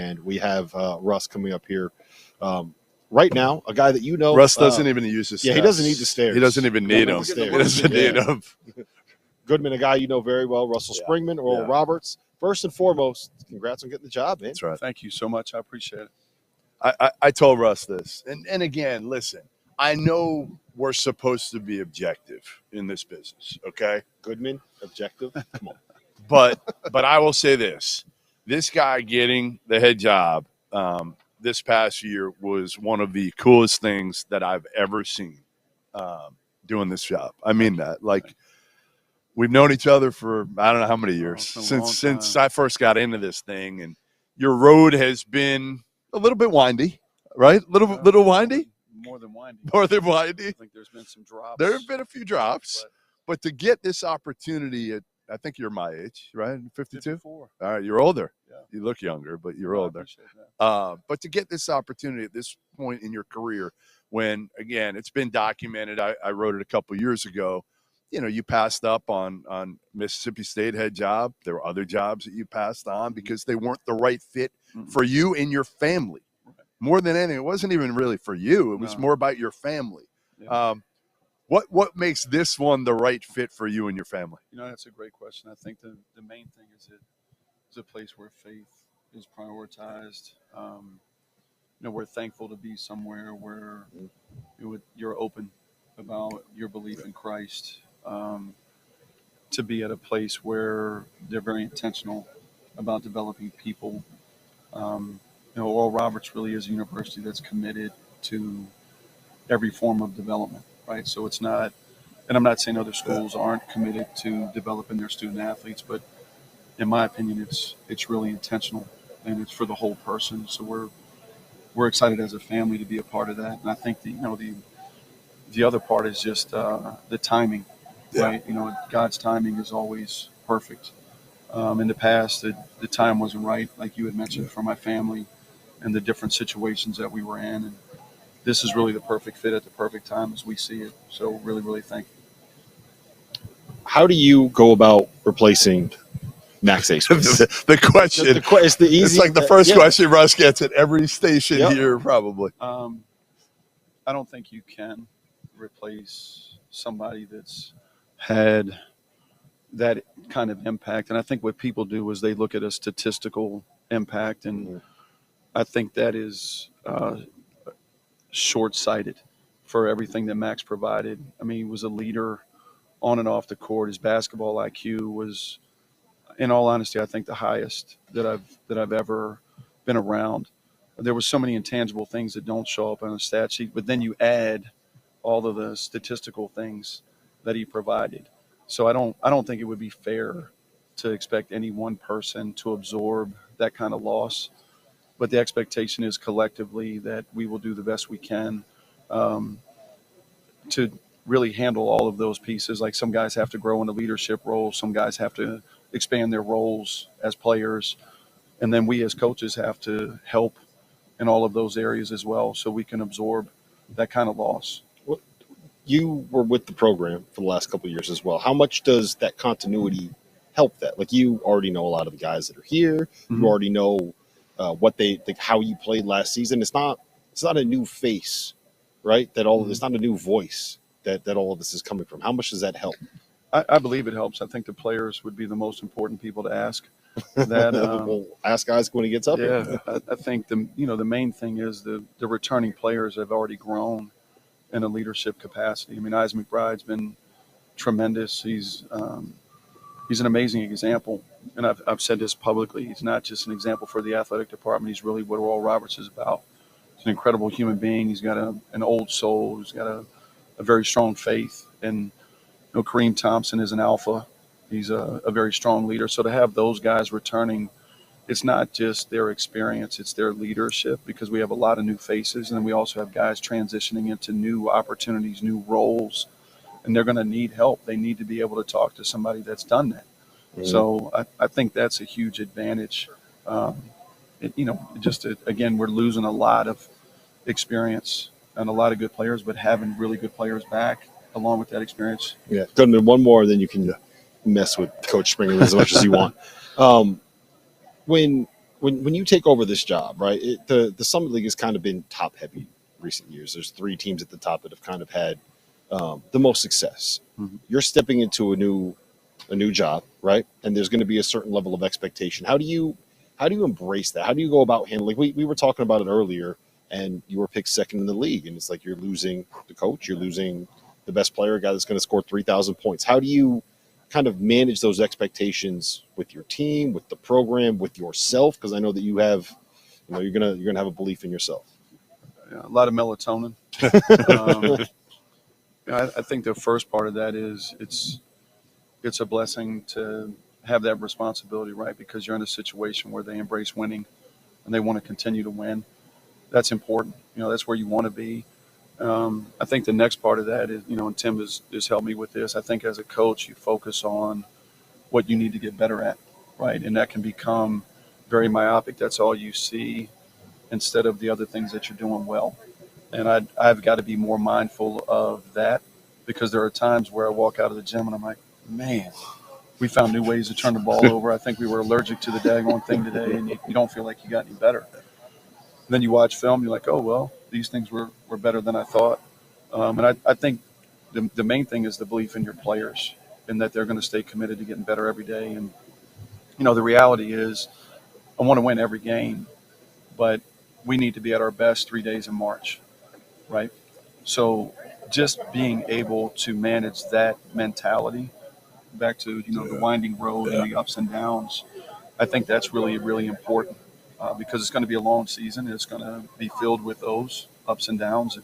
and we have Russ coming up here right now. A guy that you know, Russ doesn't even use the stairs. Yeah, he doesn't need the stairs. He doesn't even need them. He doesn't need them. Goodman, a guy you know very well, Russell Springman, Oral Roberts. First and foremost, congrats on getting the job, man. That's right. Thank you so much. I appreciate it. I told Russ this, and again, listen, I know we're supposed to be objective in this business, okay? Goodman, objective, come on. But I will say this: this guy getting the head job this past year was one of the coolest things that I've ever seen doing this job. I mean that, like. We've known each other for I don't know how many years since I first got into this thing, and your road has been a little bit windy, right? Little windy. More than windy. More than windy. I think there's been some drops. There have been a few drops, but to get this opportunity at, I think you're my age, right? 52. 54. All right, you're older. Yeah. You look younger, but you're older. I appreciate that. But to get this opportunity at this point in your career, when again it's been documented, I wrote it a couple years ago. You know, you passed up on Mississippi State head job. There were other jobs that you passed on because they weren't the right fit for you and your family. Right. More than anything, it wasn't even really for you. It was more about your family. Yeah. What makes this one the right fit for you and your family? You know, that's a great question. I think the main thing is it's a place where faith is prioritized. You know, we're thankful to be somewhere where you're open about your belief in Christ. To be at a place where they're very intentional about developing people. You know, Oral Roberts really is a university that's committed to every form of development, right? So it's not, and I'm not saying other schools aren't committed to developing their student athletes, but in my opinion, it's really intentional and it's for the whole person. So we're excited as a family to be a part of that. And I think the other part is just the timing. Right, you know, God's timing is always perfect. In the past, the time wasn't right, like you had mentioned, for my family and the different situations that we were in. And this is really the perfect fit at the perfect time as we see it. So really, really thank you. How do you go about replacing Max Abmas? the question. It's the easy. It's like the first question Russ gets at every station here, probably. I don't think you can replace somebody that's had that kind of impact. And I think what people do is they look at a statistical impact, and I think that is short-sighted for everything that Max provided. I mean, he was a leader on and off the court. His basketball IQ was, in all honesty, I think the highest that I've ever been around. There were so many intangible things that don't show up on a stat sheet, but then you add all of the statistical things that he provided. So I don't think it would be fair to expect any one person to absorb that kind of loss. But the expectation is collectively that we will do the best we can to really handle all of those pieces. Like some guys have to grow in a leadership role. Some guys have to expand their roles as players. And then we as coaches have to help in all of those areas as well so we can absorb that kind of loss. You were with the program for the last couple of years as well. How much does that continuity help that? Like, you already know a lot of the guys that are here. You already know what they think, how you played last season. It's not a new face, right? That all it's not a new voice that all of this is coming from. How much does that help? I believe it helps. I think the players would be the most important people to ask. That we'll ask guys when he gets up. Yeah, I think the main thing is the returning players have already grown in a leadership capacity. I mean, Isaac McBride's been tremendous. He's an amazing example, and I've said this publicly. He's not just an example for the athletic department. He's really what Oral Roberts is about. He's an incredible human being. He's got an old soul. He's got a very strong faith. And you know, Kareem Thompson is an alpha. He's a very strong leader. So to have those guys returning, it's not just their experience, it's their leadership, because we have a lot of new faces, and then we also have guys transitioning into new opportunities, new roles, and they're going to need help. They need to be able to talk to somebody that's done that. So I think that's a huge advantage. Again, we're losing a lot of experience and a lot of good players, but having really good players back along with that experience. Yeah, Goodman, one more, then you can mess with Coach Springer as much as you want. When when you take over this job, right? The Summit League has kind of been top heavy recent years. There's 3 teams at the top that have kind of had the most success. Mhm. You're stepping into a new job, right? And there's going to be a certain level of expectation. How do you embrace that? How do you go about handling? We were talking about it earlier, and you were picked second in the league, and it's like you're losing the coach, you're losing the best player, a guy that's going to score 3,000 points. How do you kind of manage those expectations with your team, with the program, with yourself? Because I know that you have, you're gonna have a belief in yourself. Yeah, a lot of melatonin. um, I think the first part of that is it's a blessing to have that responsibility, right? Because you're in a situation where they embrace winning and they want to continue to win. That's important. That's where you want to be. I think the next part of that is, and Tim has helped me with this. I think as a coach, you focus on what you need to get better at, right? And that can become very myopic. That's all you see instead of the other things that you're doing well. And I've got to be more mindful of that because there are times where I walk out of the gym and I'm like, man, we found new ways to turn the ball over. I think we were allergic to the daggone thing today, and you don't feel like you got any better. Then you watch film, you're like, oh, well, these things were better than I thought. And I think the main thing is the belief in your players and that they're going to stay committed to getting better every day. And, the reality is I want to win every game, but we need to be at our best 3 days in March, right? So just being able to manage that mentality back to, the winding road and the ups and downs, I think that's really, really important because it's going to be a long season. It's going to be filled with those ups and downs,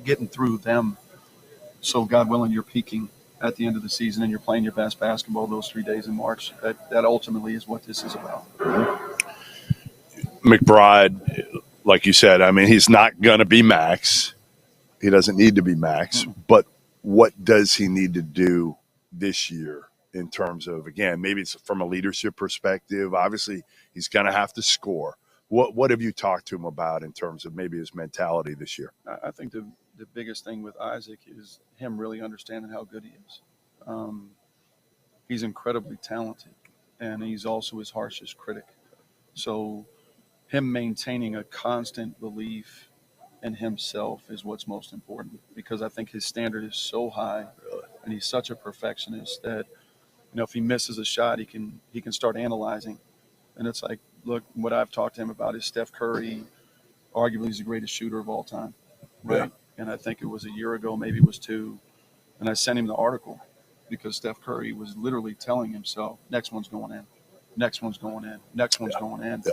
getting through them. So God willing, you're peaking at the end of the season and you're playing your best basketball those 3 days in March. That ultimately is what this is about. McBride, like you said, I mean, he's not going to be Max. He doesn't need to be Max. Mm-mm. But what does he need to do this year in terms of, again, maybe it's from a leadership perspective? Obviously, he's going to have to score. What have you talked to him about in terms of maybe his mentality this year? I think the biggest thing with Isaac is him really understanding how good he is. He's incredibly talented, and he's also his harshest critic. So him maintaining a constant belief in himself is what's most important because I think his standard is so high and he's such a perfectionist that if he misses a shot he can start analyzing, and it's like, look, what I've talked to him about is Steph Curry arguably is the greatest shooter of all time, right? Yeah. And I think it was a year ago, maybe it was 2, and I sent him the article because Steph Curry was literally telling himself, next one's going in, next one's going in, next one's going in. Yeah.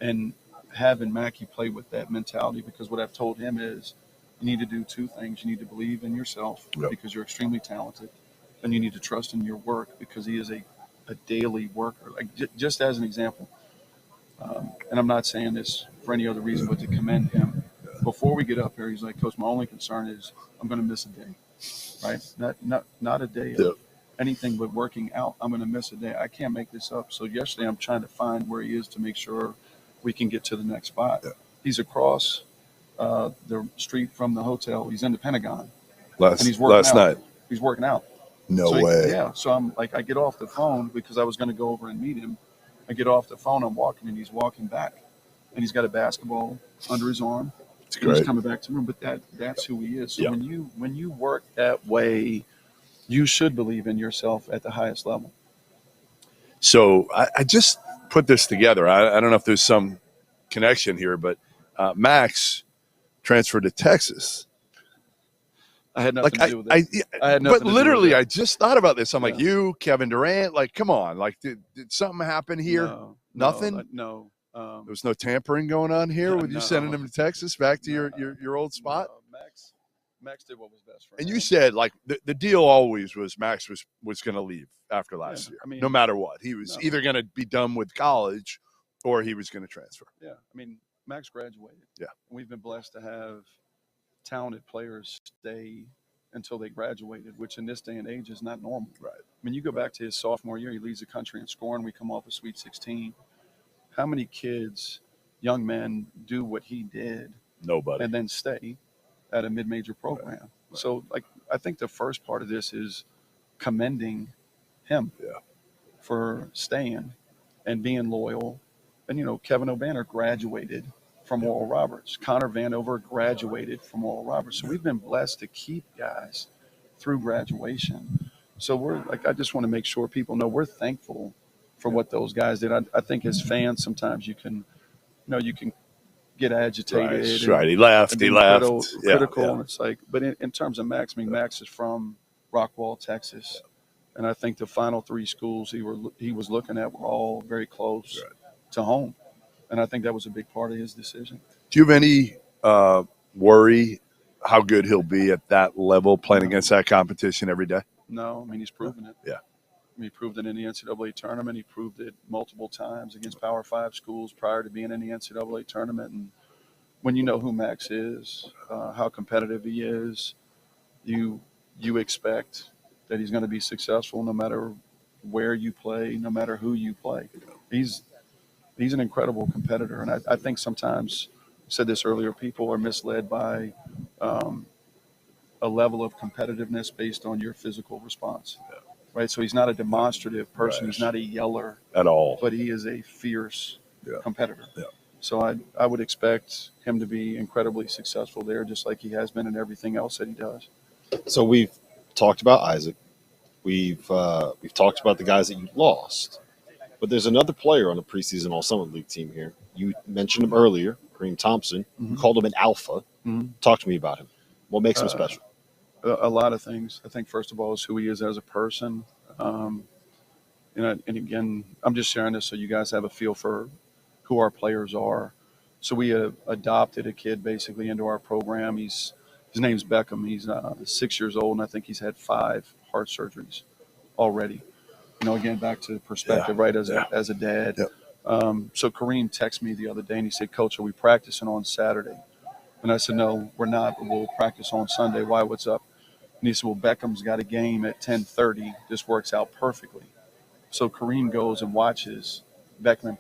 And having Mackey play with that mentality, because what I've told him is you need to do 2 things. You need to believe in yourself because you're extremely talented, and you need to trust in your work because he is a daily worker. Like just as an example, and I'm not saying this for any other reason but to commend him. Before we get up here, he's like, Coach, my only concern is I'm going to miss a day, right? Not a day of anything but working out. I'm going to miss a day. I can't make this up. So yesterday I'm trying to find where he is to make sure we can get to the next spot. Yeah. He's across the street from the hotel. He's in the Pentagon. Last and he's working out. night. He's working out. No So way. Yeah. So I'm like, I get off the phone because I was going to go over and meet him. I get off the phone, I'm walking, and he's walking back. And he's got a basketball under his arm. It's And great. he's coming back to me. But that's who he is. So Yeah. when you work that way, you should believe in yourself at the highest level. So I just put this together. I don't know if there's some connection here, but Max transferred to Texas. I had nothing to do with it. I had nothing but to do with literally, it. I just thought about this. I'm like, Yeah. you, Kevin Durant, like, come on, like, did something happen here? No, Nothing? No. There was no tampering going on here with you No. sending him to Texas, back to your old spot. No, Max did what was best for him. And you said, like, the deal always was Max was going to leave after last year, I mean, no matter what. He was either going to be done with college or he was going to transfer. Yeah, I mean, Max graduated. Yeah. We've been blessed to have talented players stay until they graduated, which in this day and age is not normal. Right. I mean, you go back to his sophomore year, he leads the country in scoring. We come off a Sweet 16. How many kids, young men, do what he did Nobody. and then stay at a mid-major program? Right. So, like, I think the first part of this is commending him for staying and being loyal And Kevin O'Banner graduated from Oral Roberts. Connor Vanover graduated from Oral Roberts. So we've been blessed to keep guys through graduation. So I just want to make sure people know we're thankful for what those guys did. I think as fans, sometimes you can get agitated Right. He left. and He be left. critical. Yeah. And it's like, but in terms of Max, Max is from Rockwall, Texas. And I think the final three schools he was looking at were all very close to home. And I think that was a big part of his decision. Do you have any worry how good he'll be at that level playing against that competition every day? No, he's proven it. Yeah. He proved it in the NCAA tournament. He proved it multiple times against Power 5 schools prior to being in the NCAA tournament. And when you know who Max is, how competitive he is, you expect that he's going to be successful no matter where you play, no matter who you play. He's an incredible competitor. And I think sometimes, I said this earlier, people are misled by a level of competitiveness based on your physical response. Right, so he's not a demonstrative person. Right. He's not a yeller At all. but he is a fierce competitor. Yeah. So I would expect him to be incredibly successful there, just like he has been in everything else that he does. So we've talked about Isaac. We've talked about the guys that you lost, but there's another player on the preseason All Summit League team here. You mentioned him earlier, Kareem Thompson. You called him an alpha. Talk to me about him. What makes him special? A lot of things. I think first of all is who he is as a person. And again, I'm just sharing this so you guys have a feel for who our players are. So we adopted a kid basically into our program. His name's Beckham. He's 6 years old, and I think he's had 5 heart surgeries already. Again, back to perspective, right, as a dad. So Kareem texted me the other day, and he said, "Coach, are we practicing on Saturday?" And I said, "No, we're not, but we'll practice on Sunday. Why, what's up?" And he said, "Well, Beckham's got a game at 10:30. This works out perfectly." So Kareem goes and watches Beckham,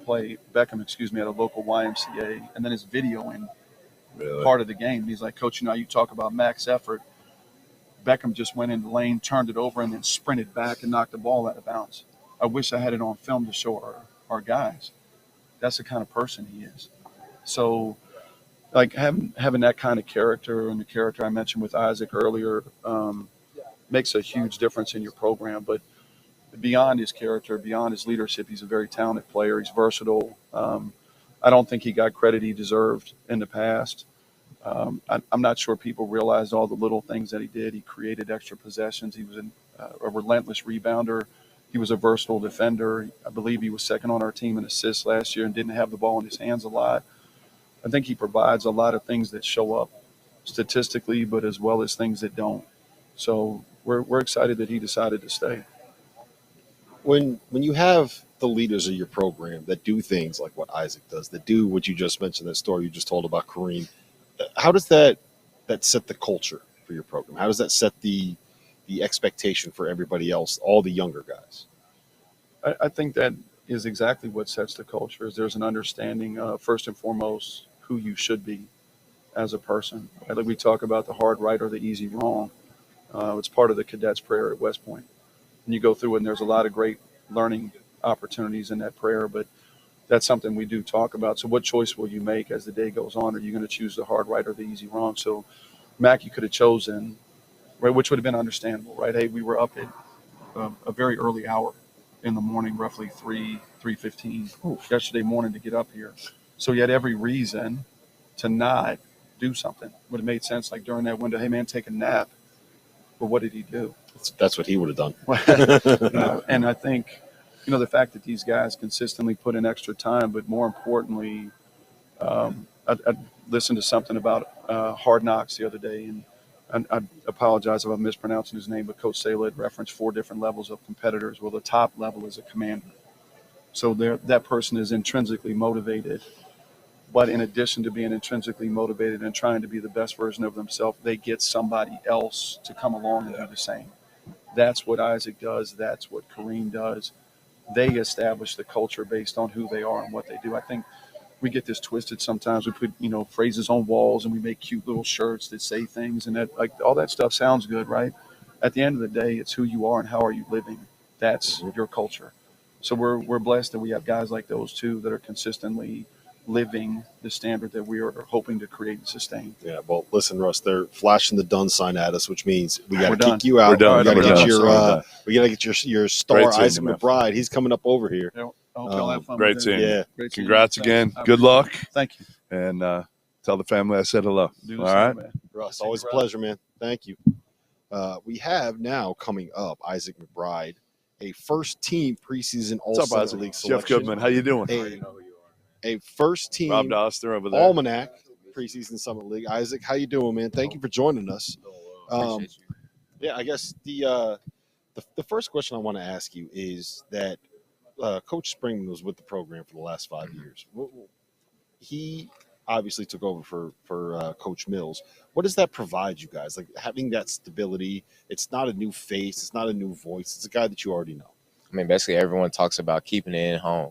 at a local YMCA, and then is videoing part of the game. And he's like, "Coach, you talk about max effort. Beckham just went in the lane, turned it over, and then sprinted back and knocked the ball out of bounds. I wish I had it on film to show our guys. That's the kind of person he is." So, like having that kind of character, and the character I mentioned with Isaac earlier, makes a huge difference in your program. But beyond his character, beyond his leadership, he's a very talented player. He's versatile. I don't think he got credit he deserved in the past. I'm not sure people realized all the little things that he did. He created extra possessions. He was a relentless rebounder. He was a versatile defender. I believe he was second on our team in assists last year and didn't have the ball in his hands a lot. I think he provides a lot of things that show up statistically, but as well as things that don't. So we're excited that he decided to stay. When you have the leaders of your program that do things like what Isaac does, that do what you just mentioned, that story you just told about Kareem, how does that set the culture for your program? How does that set the expectation for everybody else, all the younger guys? I think that is exactly what sets the culture. Is there's an understanding, first and foremost, who you should be as a person. Right? Like we talk about the hard right or the easy wrong. It's part of the cadets prayer at West Point. And you go through it, and there's a lot of great learning opportunities in that prayer, but that's something we do talk about. So what choice will you make as the day goes on? Are you going to choose the hard right or the easy wrong? So Mac, you could have chosen, right, which would have been understandable, right? Hey, we were up at a very early hour in the morning, roughly 3:15 yesterday morning to get up here. So he had every reason to not do something. Would have made sense, like during that window, hey man, take a nap. But what did he do? That's what he would have done. And I think, the fact that these guys consistently put in extra time, but more importantly, I listened to something about Hard Knocks the other day, and I apologize if I'm mispronouncing his name, but Coach Sala had referenced 4 different levels of competitors. Well, the top level is a commander. So that person is intrinsically motivated. But in addition to being intrinsically motivated and trying to be the best version of themselves, they get somebody else to come along and do the same. That's what Isaac does. That's what Kareem does. They establish the culture based on who they are and what they do. I think we get this twisted sometimes. We put, phrases on walls, and we make cute little shirts that say things, and that, like, all that stuff sounds good, right? At the end of the day, it's who you are and how are you living. That's your culture. So we're blessed that we have guys like those too that are consistently living the standard that we are hoping to create and sustain. Yeah, well, listen, Russ, they're flashing the done sign at us, which means we got We're to done. kick you out. We're done. We got to We're get done. your Sorry. we got to get your star Great seeing Isaac you, man. McBride. He's coming up over here. I hope y'all have fun. Great with seeing it. you. Yeah, Great seeing you. Congrats Thanks. again. I Good appreciate luck. it. Thank you. And tell the family I said hello. Do the All same, right. man. Russ, Take always a it, Russ. pleasure, man. Thank you. We have now coming up Isaac McBride, a first-team preseason What's up, All-Summer Isaac? League Jeff selection. Goodman. How you doing? A first-team Rob Doster over there. Almanac preseason Summer League. Isaac, how you doing, man? Thank you for joining us. Yeah, I guess the first question I want to ask you is that Coach Springman was with the program for the last 5 years. He obviously took over for Coach Mills. What does that provide you guys? Like having that stability. It's not a new face. It's not a new voice. It's a guy that you already know. I mean, basically everyone talks about keeping it in home,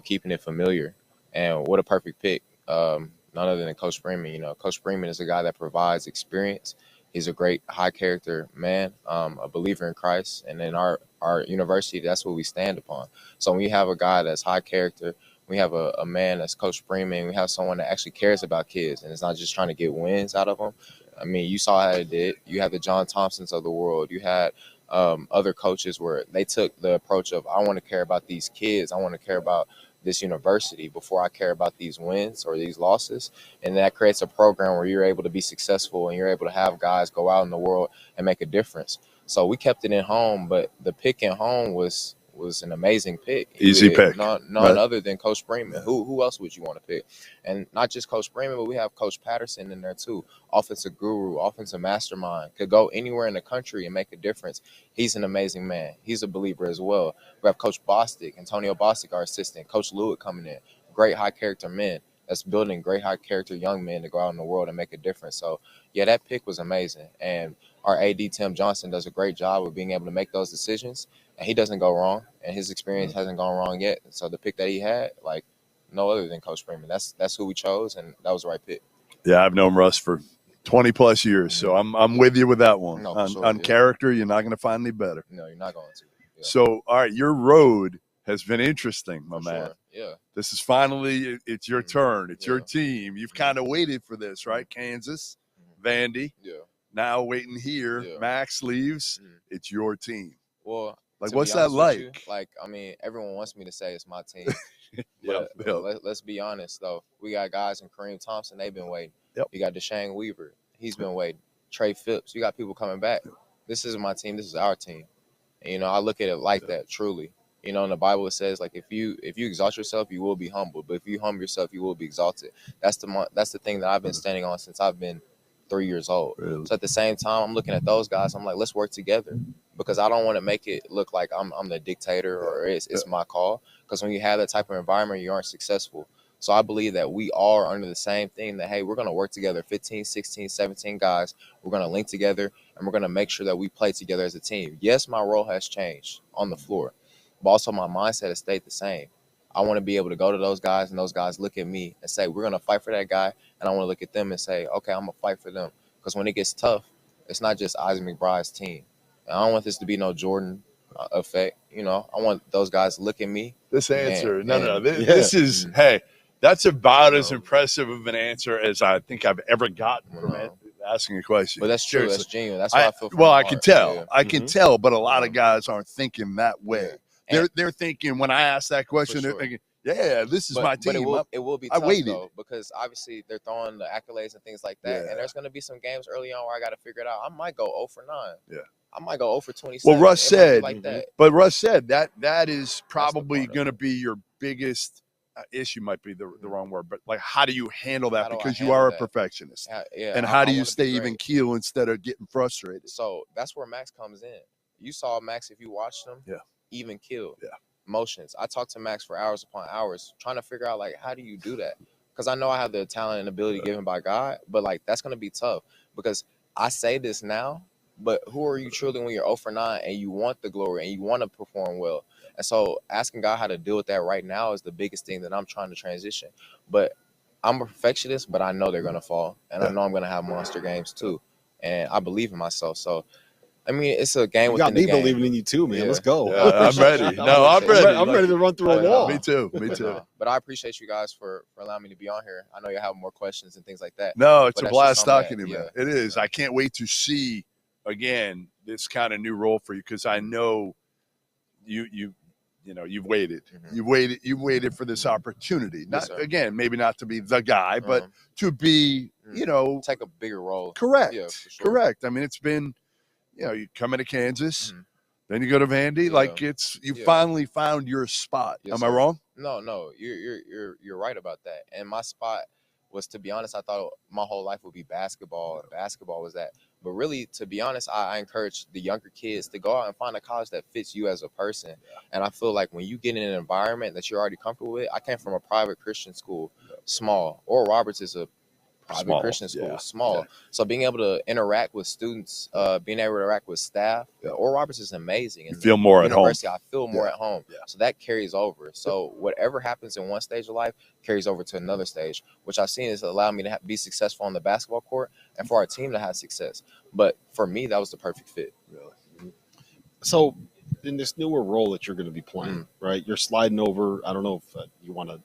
keeping it familiar. And what a perfect pick. None other than Coach Springman. Coach Springman is a guy that provides experience. He's a great high character man, a believer in Christ. And in our university, that's what we stand upon. So when you have a guy that's high character, we have a man that's Coach Springman, we have someone that actually cares about kids and it's not just trying to get wins out of them. I mean, you saw how it did. You had the John Thompsons of the world. You had other coaches where they took the approach of, I want to care about these kids. I want to care about this university before I care about these wins or these losses. And that creates a program where you're able to be successful and you're able to have guys go out in the world and make a difference. So we kept it in home, but the pick in home was an amazing pick. Easy pick. None Right. other than Coach Springman. Who else would you want to pick? And not just Coach Springman, but we have Coach Patterson in there too. Offensive guru, offensive mastermind. Could go anywhere in the country and make a difference. He's an amazing man. He's a believer as well. We have Coach Bostic, Antonio Bostic, our assistant. Coach Lewitt coming in. Great high character men. That's building great high character young men to go out in the world and make a difference. So yeah, that pick was amazing. And our AD Tim Johnson does a great job of being able to make those decisions. And he doesn't go wrong, and his experience hasn't gone wrong yet. So the pick that he had, like no other than Coach Springman. That's who we chose, and that was the right pick. Yeah, I've known Russ for 20 plus years, so I'm with you with that one. No, for on sure, on yeah. character, you're not going to find any better. No, you're not going to. Yeah, So, all right, your road has been interesting, my for man. sure. Yeah. This is finally it's your turn. It's your Yeah. team. You've kind of waited for this, right? Kansas, Vandy. Yeah. Now waiting here. Yeah. Max leaves. Mhm. It's your team. Well, Like, to be what's that honest with you, like? like, I mean, everyone wants me to say it's my team. Yeah, But let's be honest, though. We got guys in Kareem Thompson. They've been waiting. Yep. You got Deshane Weaver. He's been waiting. Trey Phipps. You got people coming back. This isn't my team. This is our team. And, I look at it like that, truly. In the Bible, it says, like, if you exalt yourself, you will be humbled. But if you humble yourself, you will be exalted. That's the thing that I've been standing on since I've been 3 years old. Really? So at the same time, I'm looking at those guys. I'm like, let's work together, because I don't want to make it look like I'm the dictator or it's my call. Because when you have that type of environment, you aren't successful. So I believe that we are under the same thing, that, hey, we're going to work together, 15, 16, 17 guys. We're going to link together, and we're going to make sure that we play together as a team. Yes, my role has changed on the floor, but also my mindset has stayed the same. I want to be able to go to those guys, and those guys look at me and say, we're going to fight for that guy. And I want to look at them and say, okay, I'm going to fight for them. Because when it gets tough, it's not just Isaac McBride's team. And I don't want this to be no Jordan effect. I want those guys to look at me. This answer, Man, no. man. This is, hey, that's about as No. impressive of an answer as I think I've ever gotten from No. asking a question. But that's true. Seriously. That's genuine. That's what I feel from Well, my I can heart. tell. Yeah. I can tell, but a lot of Yeah. guys aren't thinking that way. Yeah. They're thinking, when I ask that question, they're sure. thinking, yeah, this is my team. But it will be I tough, waited. though, because obviously they're throwing the accolades and things like that. Yeah. And there's going to be some games early on where I got to figure it out. I might go 0 for 9. Yeah. I might go 0 for 27. Well, Russ It might be said- like that. But Russ said that is probably part of going to be your biggest issue, might be the wrong word, but like, how do you handle that? How do I because you handle are a that? perfectionist. Yeah, And I- how do I you wanna be stay even great. keel instead of getting frustrated? So that's where Max comes in. You saw Max, if you watched him, Yeah. even kill. Yeah. Motions. I talked to Max for hours upon hours trying to figure out, like, how do you do that? Because I know I have the talent and ability given by God, but like, that's going to be tough, because I say this now, but who are you truly when you're 0 for 9 and you want the glory and you want to perform well? And so asking God how to deal with that right now is the biggest thing that I'm trying to transition. But I'm a perfectionist, but I know they're going to fall, and I know I'm going to have monster games too. And I believe in myself. So I mean, it's a game You got within the me game. believing in you too, man. Yeah. Let's go. Yeah, I'm ready. No, I'm ready. I'm ready to run through a But, wall. Me too. But I appreciate you guys for allowing me to be on here. I know you have more questions and things like that. No, it's But a that's blast just something talking to you, that- man. It is. I can't wait to see again this kind of new role for you because I know you've waited. Mhm. You've waited for this opportunity. Not sir. again, maybe not to be the guy, but Mhm. to be, Take a bigger role. correct. Yeah, for sure. Correct. I mean, it's been, you come into Kansas, Mhm. then you go to Vandy. Yeah. Like you Yeah. finally found your spot. Yes, Am I sir. wrong? No, you're right about that. And my spot was, to be honest, I thought my whole life would be basketball, and basketball was that. But really, to be honest, I encourage the younger kids to go out and find a college that fits you as a person. And I feel like when you get in an environment that you're already comfortable with, I came from a private Christian school, small. Oral Roberts is a private Small, Christian school, yeah, small. yeah. So being able to interact with students, being able to interact with staff, Oral Roberts is amazing. You And feel more at home. university, I feel more Yeah, at home. yeah. So that carries over. So whatever happens in one stage of life carries over to another stage, which I've seen is allow me to be successful on the basketball court and for our team to have success. But for me, that was the perfect fit. So, in this newer role that you're going to be playing, Mm. right? You're sliding over. I don't know if you want to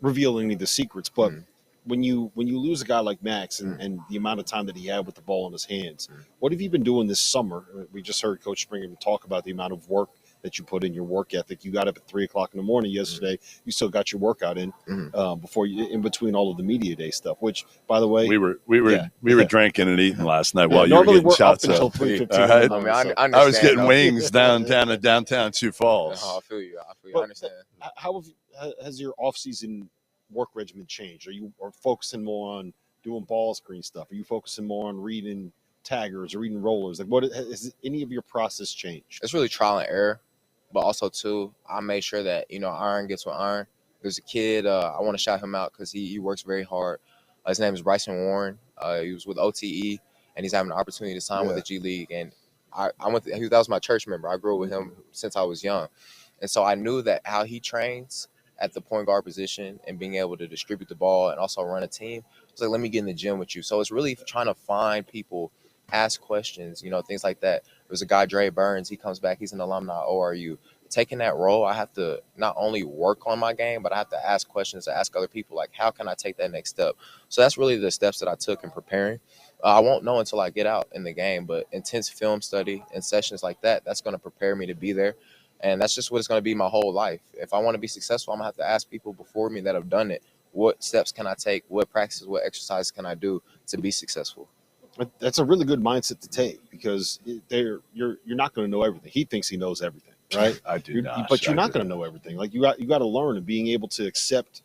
reveal any of the secrets, but Mm. when you lose a guy like Max and the amount of time that he had with the ball in his hands, what have you been doing this summer? We just heard Coach Springer talk about the amount of work that you put in, your work ethic. You got up at 3:00 in the morning yesterday. You still got your workout in before you, in between all of the media day stuff. Which, by the way, We were Yeah. drinking and eating last night yeah, while you were normally getting we're up shots until up. 3:15. All right. in the I mean, morning, so- I I was understand, getting though. wings downtown Sioux Falls. Oh, I feel you. I But- understand. How has your off-season work regimen changed? Are you focusing more on doing ball screen stuff? Are you focusing more on reading taggers or reading rollers? Like, what has any of your process changed? It's really trial and error, but also too, I made sure that iron gets with iron. There's a kid, I want to shout him out because he works very hard. His name is Bryson Warren. He was with OTE, and he's having an opportunity to sign with the G League. And I went. That was my church member. I grew up with him since I was young, and so I knew that how he trains at the point guard position and being able to distribute the ball and also run a team. It's like, let me get in the gym with you. So it's really trying to find people, ask questions, things like that. There's a guy, Dre Burns. He comes back. He's an alumni of ORU. Taking that role, I have to not only work on my game, but I have to ask questions, to ask other people, like, how can I take that next step? So that's really the steps that I took in preparing. I won't know until I get out in the game, but intense film study and sessions like that, that's going to prepare me to be there. And that's just what it's going to be my whole life. If I want to be successful, I'm going to have to ask people before me that have done it, what steps can I take? What practices, what exercises can I do to be successful? That's a really good mindset to take because you're not going to know everything. He thinks he knows everything, right? I do not. But you're not going to know everything. Like you got to learn and being able to accept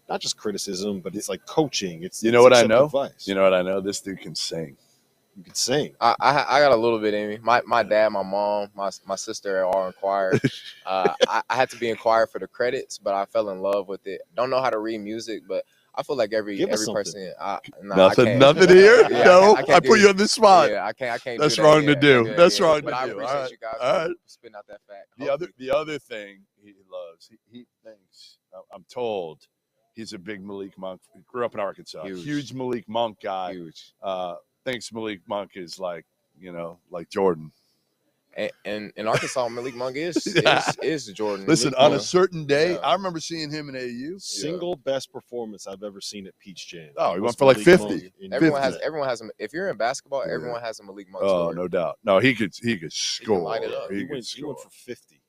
not just criticism, but it's like coaching. It's what I accept know? Advice. You know what I know? This dude can sing. You can sing. I got a little bit in me. My dad, my mom, my sister are in choir. I had to be in choir for the credits, but I fell in love with it. Don't know how to read music, but I feel like every Give us person. Nothing here. Yeah, No, I can't I do put you it. on the spot. Yeah, I can't. That's do that. wrong to Yeah, do. I can't That's that. wrong But to I do. appreciate All right. you guys All for right. spitting out that fact. The other thing he loves, he thinks, I'm told, he's a big Malik Monk. He grew up in Arkansas. Huge. Malik Monk guy. Huge. Thinks Malik Monk is like Jordan. And in Arkansas, Malik Monk is Jordan. Listen, Malik on Monk. a certain day, Yeah. I remember seeing him in AU. Single best performance I've ever seen at Peach Jam. Oh, he Was went for like Malik 50. Monk in Everyone 50. has. If you're in basketball, Yeah. everyone has a Malik Monk Oh, story. no doubt. No, he could score. light it up. He He could went score. for 50.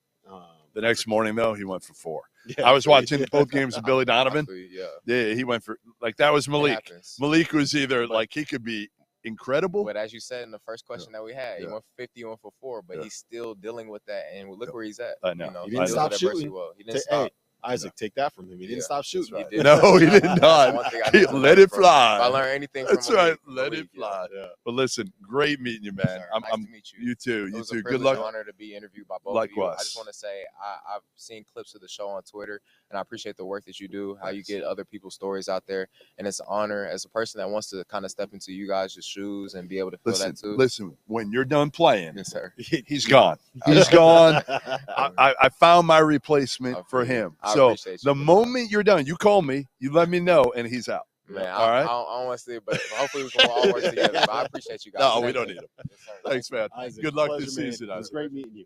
The next morning, though, he went for 4. Yeah, I was watching yeah. both games of Billy Donovan. Yeah, Yeah, he went for that was it Malik. happens. Malik was either like he could be incredible. But as you said in the first question that we had, he Yeah. went for 50, he went for 4, but Yeah. he's still dealing with that. And look where he's at. I know. He He didn't deals stop with adversity shooting. well. He Hey, didn't stop. Isaac, take that from him. He didn't Yeah, stop shooting. right. He did. No, he did That's not. one thing I He need to let learn it from. fly. If I learn anything from That's right. Malik, Let Malik, it fly. Yeah. But listen, great meeting you, man. Sir, I'm nice to meet you. you too. It You was too. a Good privilege luck. and honor to be interviewed by both of you. I Likewise. just want to say I've seen clips of the show on Twitter, and I appreciate the work that you do, how you get other people's stories out there. And it's an honor as a person that wants to kind of step into you guys' shoes and be able to feel that too. Listen. When you're done playing, Yes, sir. he's gone. He's gone. I found my replacement for him. I So appreciate you. the moment you're done, you call me, you let me know, and he's out. Man, All right. I don't want to see it, but hopefully we can all work together. But I appreciate you guys. No, we Thank don't you. need them. Yes, sir. Thanks, man. Isaac, Good luck pleasure, this man. season, It was Isaac. great meeting you.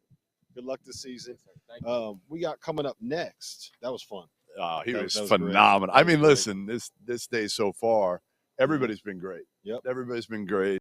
Good luck this season. Yes, sir. Thank you. We got coming up next. That was fun. He That was was great. phenomenal. That I was mean, great. listen, this day so far, everybody's been great. Yep. Everybody's been great.